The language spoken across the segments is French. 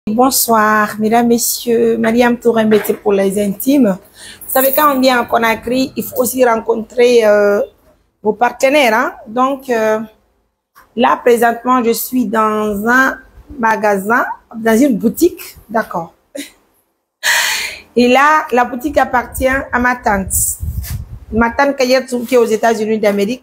Bonsoir, mesdames, messieurs. Mariam Tourembete pour les intimes. Vous savez, quand on vient à Conakry, il faut aussi rencontrer vos partenaires. Hein? Donc, là, présentement, je suis dans un magasin, dans une boutique. D'accord. Et là, la boutique appartient à ma tante. Ma tante Kayetou, qui est aux États-Unis d'Amérique.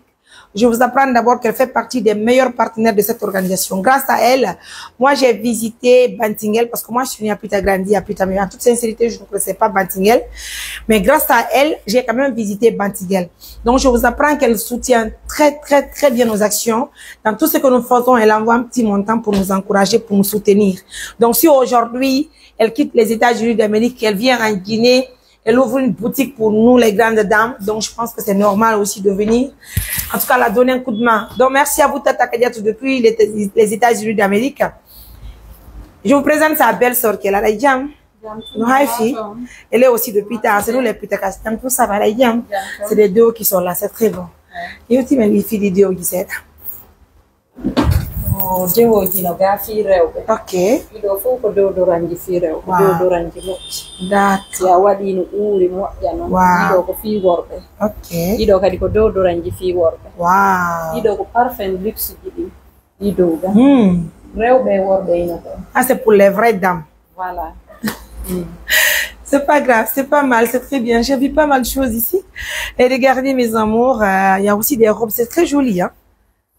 Je vous apprends d'abord qu'elle fait partie des meilleurs partenaires de cette organisation. Grâce à elle, moi, j'ai visité Bantingel parce que moi, je suis née à Puta, grandi à Puta. Mais en toute sincérité, je ne connaissais pas Bantingel. Mais grâce à elle, j'ai quand même visité Bantingel. Donc, je vous apprends qu'elle soutient très bien nos actions. Dans tout ce que nous faisons, elle envoie un petit montant pour nous encourager, pour nous soutenir. Donc, si aujourd'hui, elle quitte les États-Unis d'Amérique, elle vient en Guinée, elle ouvre une boutique pour nous, les grandes dames. Donc, je pense que c'est normal aussi de venir. En tout cas, la donner un coup de main. Donc, merci à vous, Tata Kadiatou, depuis les États-Unis d'Amérique. Je vous présente sa belle-sœur qui est là, la Jam. Elle est aussi depuis tard. C'est nous les Putakas. Tout ça va, la Jam. C'est les deux qui sont là. C'est très bon. Et aussi, les filles de qui sont là. Ok. Ah, c'est pour les vraies dames. Voilà. C'est pas grave, c'est pas mal, c'est très bien. J'ai vu pas mal de choses ici. Et regardez, mes amours, il y a aussi des robes. C'est très joli, hein.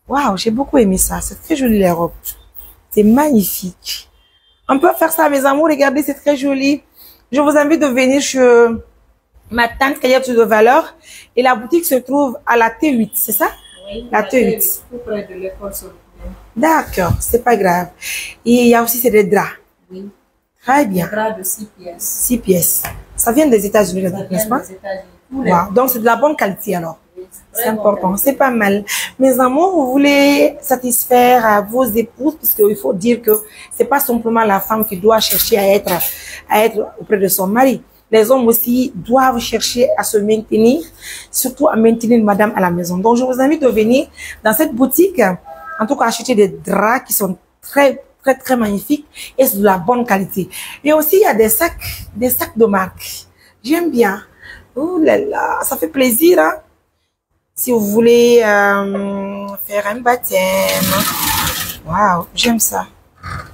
Waouh, j'ai beaucoup aimé ça. C'est très joli, les robes. C'est magnifique. On peut faire ça, mes amours. Regardez, c'est très joli. Je vous invite de venir chez ma tante Kayatou de Valeur. Et la boutique se trouve à la T8, c'est ça? Oui, la T8. Tout près de l'école sur le D'accord, c'est pas grave. Et il y a aussi des draps. Oui. Très bien. Des draps de 6 pièces. 6 pièces. Ça vient des États-Unis, n'est-ce pas? Wow. Donc, c'est de la bonne qualité alors. C'est important, c'est pas mal. Mes amours, vous voulez satisfaire vos épouses, puisqu'il faut dire que c'est pas simplement la femme qui doit chercher à être auprès de son mari. Les hommes aussi doivent chercher à se maintenir, surtout à maintenir madame à la maison. Donc, je vous invite de venir dans cette boutique, en tout cas acheter des draps qui sont très magnifiques et de la bonne qualité. Et aussi, il y a des sacs de marque. J'aime bien. Oh là là, ça fait plaisir, hein? Si vous voulez faire un baptême. Waouh, j'aime ça.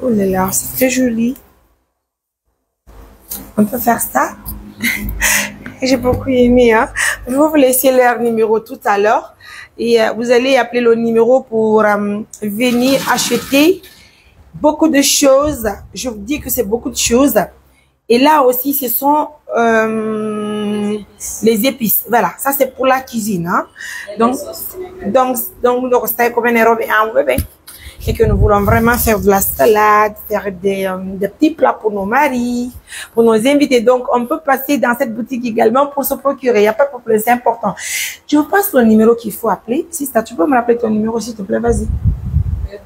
Oh là là, c'est très joli. On peut faire ça. J'ai beaucoup aimé. Hein? Je vais vous laisser leur numéro tout à l'heure. Et vous allez appeler le numéro pour venir acheter beaucoup de choses. Je vous dis que c'est beaucoup de choses. Et là aussi, ce sont les épices. Voilà, ça c'est pour la cuisine. Hein. Donc, c'est comme une robe en bébé. Et que nous voulons vraiment faire de la salade, faire des petits plats pour nos maris, pour nos invités. Donc, on peut passer dans cette boutique également pour se procurer. Il n'y a pas de problème, c'est important. Je vous passe le numéro qu'il faut appeler. Sister, tu peux me rappeler ton numéro, s'il te plaît, vas-y.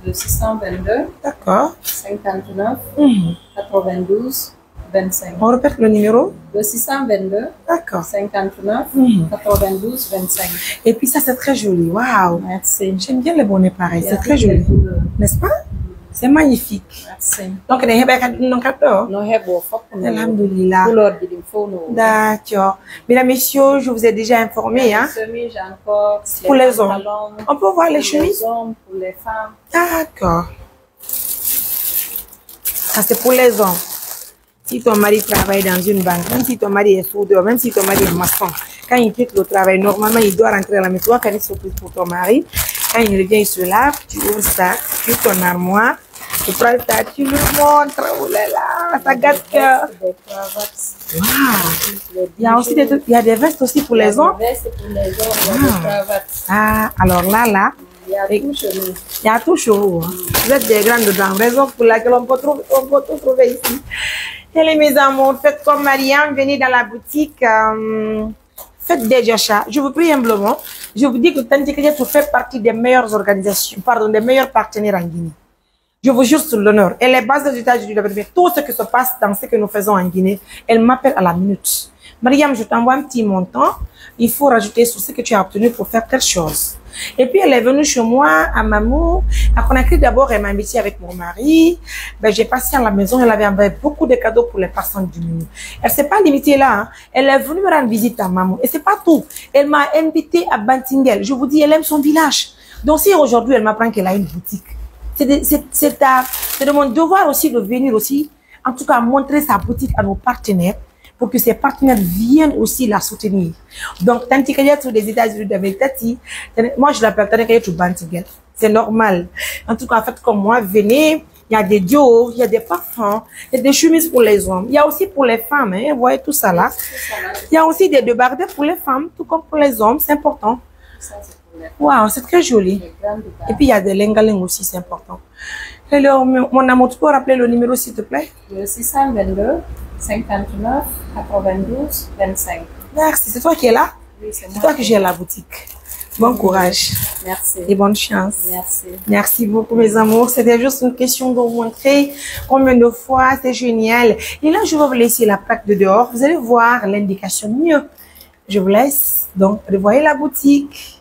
De 622. D'accord. 59. 92. 25. On répète le numéro? De 622. D'accord. 59. 92. 25. Et puis ça, c'est très joli. Waouh. Merci. J'aime bien les bonnets pareils. C'est très joli. N'est-ce pas? C'est magnifique. Merci. Donc, alhamdulillah. D'accord. Mesdames, messieurs, je vous ai déjà informé. Hein? Pour les hommes. On peut voir les chemises? Pour les hommes, pour les femmes. D'accord. Ça, c'est pour les hommes. Si ton mari travaille dans une banque, même si ton mari est soudeur, même si ton mari est maçon, quand il quitte le travail, normalement, il doit rentrer à la maison. Tu vas faire une surprise pour ton mari. Quand il revient, il se lave, tu ouvres ça, tu ouvres ton armoire, tu prends ça, tu le montres. Oh là là, ça gâte cœur. Wow. Il y a aussi il y a des vestes aussi pour les hommes. Des vestes pour les hommes, il y a des cravates. Ah, alors là. Il y a tout chez nous. Il y a tout chez vous. Vous êtes des grandes dames, raison pour laquelle on peut tout trouver ici. Allez mes amours, faites comme Mariam, venez dans la boutique, faites des achats. Je vous prie humblement, je vous dis que Tante Kadiatou fait partie des meilleures organisations, des meilleurs partenaires en Guinée. Je vous jure sur l'honneur. Elle est basée aux États-Unis d'Amérique. Tout ce qui se passe dans ce que nous faisons en Guinée, elle m'appelle à la minute. Mariam, je t'envoie un petit montant. Il faut rajouter sur ce que tu as obtenu pour faire telle chose. Et puis, elle est venue chez moi, à Mamou. À Conakry, d'abord, elle m'a invitée avec mon mari. Ben, j'ai passé à la maison. Elle avait envoyé beaucoup de cadeaux pour les personnes du milieu. Elle s'est pas limitée là. Hein. Elle est venue me rendre visite à Mamou. Et c'est pas tout. Elle m'a invitée à Bantingel. Je vous dis, elle aime son village. Donc, si aujourd'hui, elle m'apprend qu'elle a une boutique, c'est de mon devoir aussi de venir aussi, en tout cas, montrer sa boutique à nos partenaires pour que ces partenaires viennent aussi la soutenir. Donc, Tanti Kayatou des États-Unis d'Amérique, moi, je l'appelle Tanti Kayatou Bantingel. C'est normal. En tout cas, en fait, comme moi, venez, il y a des duos, il y a des parfums, il y a des chemises pour les hommes. Il y a aussi pour les femmes, hein, vous voyez tout ça là. Il y a aussi des débardeurs pour les femmes, tout comme pour les hommes, c'est important. Waouh, c'est très joli. Et puis, il y a des lengaling aussi, c'est important. Alors, mon amour, tu peux rappeler le numéro, s'il te plaît? Le 622 59 92 25. Merci. C'est toi qui es là? Oui, c'est moi. C'est toi que j'ai à la boutique. Bon courage. Merci. Et bonne chance. Merci. Merci beaucoup, mes amours. C'était juste une question de vous montrer combien de fois c'est génial. Et là, je vais vous laisser la plaque de dehors. Vous allez voir l'indication mieux. Je vous laisse. Donc, revoyez la boutique.